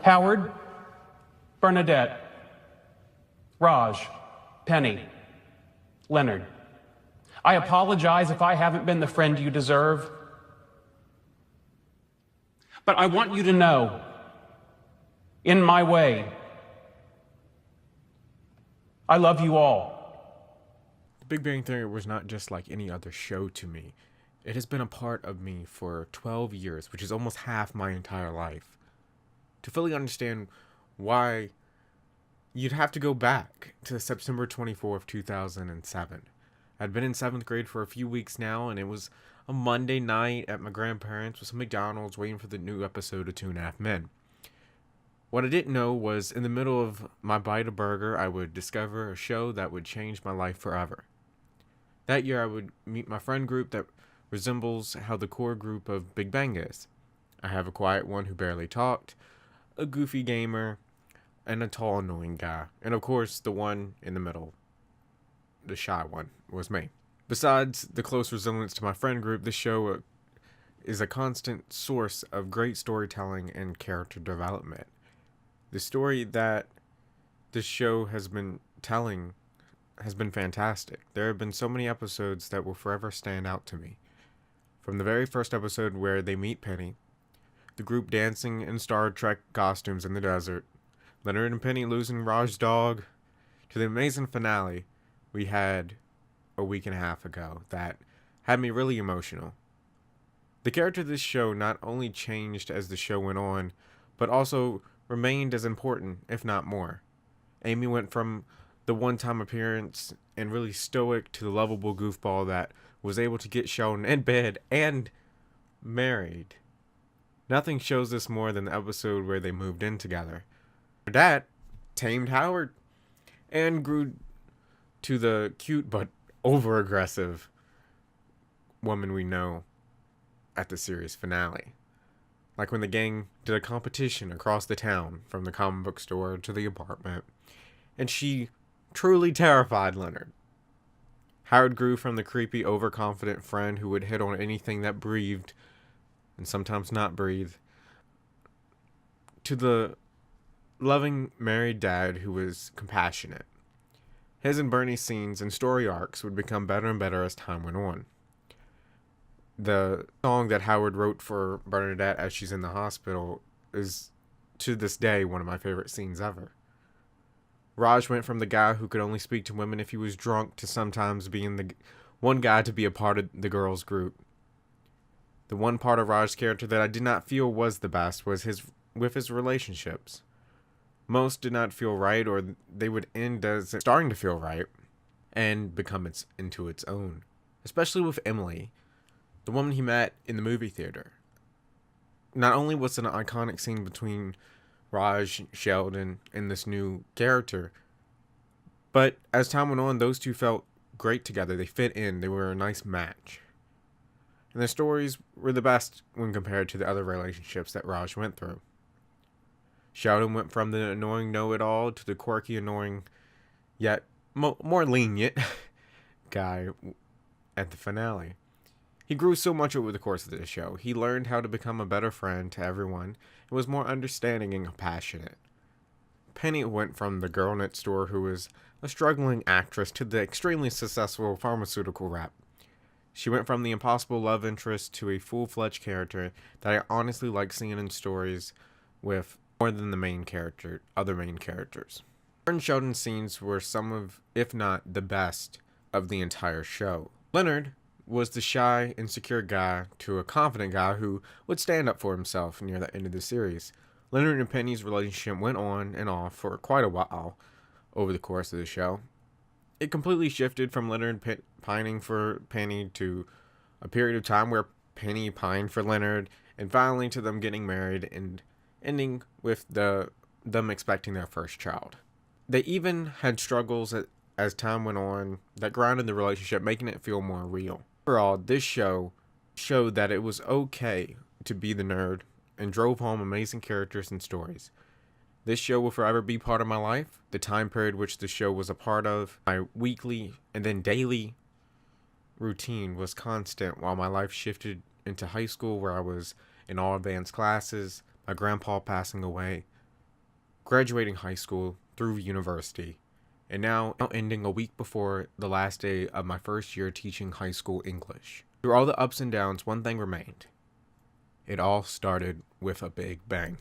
Howard, Bernadette, Raj, Penny, Leonard. I apologize if I haven't been the friend you deserve. But I want you to know, in my way, I love you all. The Big Bang Theory was not just like any other show to me. It has been a part of me for 12 years, which is almost half my entire life. To fully understand why, you'd have to go back to September 24th, 2007. I'd been in 7th grade for a few weeks now, and it was a Monday night at my grandparents' with some McDonald's waiting for the new episode of 2.5 Men. What I didn't know was in the middle of my bite of burger, I would discover a show that would change my life forever. That year, I would meet my friend group that resembles how the core group of Big Bang is. I have a quiet one who barely talked, a goofy gamer, and a tall, annoying guy. And of course, the one in the middle, the shy one, was me. Besides the close resemblance to my friend group, this show is a constant source of great storytelling and character development. The story that this show has been telling has been fantastic. There have been so many episodes that will forever stand out to me. From the very first episode where they meet Penny, the group dancing in Star Trek costumes in the desert, Leonard and Penny losing Raj's dog, to the amazing finale we had a week and a half ago that had me really emotional. The character of this show not only changed as the show went on, but also remained as important, if not more. Amy went from the one-time appearance and really stoic to the lovable goofball that was able to get Sheldon in bed and married. Nothing shows this more than the episode where they moved in together. Her dad tamed Howard and grew to the cute but over-aggressive woman we know at the series finale. Like when the gang did a competition across the town from the comic book store to the apartment, and she truly terrified Leonard. Howard grew from the creepy, overconfident friend who would hit on anything that breathed, and sometimes not breathe, to the loving married dad who was compassionate. His and Bernie's scenes and story arcs would become better and better as time went on. The song that Howard wrote for Bernadette as she's in the hospital is, to this day, one of my favorite scenes ever. Raj went from the guy who could only speak to women if he was drunk to sometimes being the one guy to be a part of the girls' group. The one part of Raj's character that I did not feel was the best was his relationships. Most did not feel right, or they would end as starting to feel right and become into its own. Especially with Emily, the woman he met in the movie theater. Not only was it an iconic scene between Raj, Sheldon, and this new character, but as time went on, those two felt great together. They fit in. They were a nice match. And their stories were the best when compared to the other relationships that Raj went through. Sheldon went from the annoying know-it-all to the quirky, annoying, yet more lenient guy at the finale. He grew so much over the course of the show. He learned how to become a better friend to everyone and was more understanding and compassionate. Penny went from the girl next door who was a struggling actress to the extremely successful pharmaceutical rep. She went from the impossible love interest to a full-fledged character that I honestly like seeing in stories with more than the other main characters. Her and Sheldon's scenes were some of, if not the best, of the entire show. Leonard was the shy, insecure guy to a confident guy who would stand up for himself near the end of the series. Leonard and Penny's relationship went on and off for quite a while over the course of the show. It completely shifted from Leonard pining for Penny to a period of time where Penny pined for Leonard, and finally to them getting married and ending with them expecting their first child. They even had struggles as time went on that grounded the relationship, making it feel more real. Overall, this show showed that it was okay to be the nerd and drove home amazing characters and stories. This show will forever be part of my life. The time period which the show was a part of, my weekly and then daily routine was constant while my life shifted into high school where I was in all advanced classes, my grandpa passing away, graduating high school, through university, and now ending a week before the last day of my first year teaching high school English. Through all the ups and downs, one thing remained. It all started with a big bang.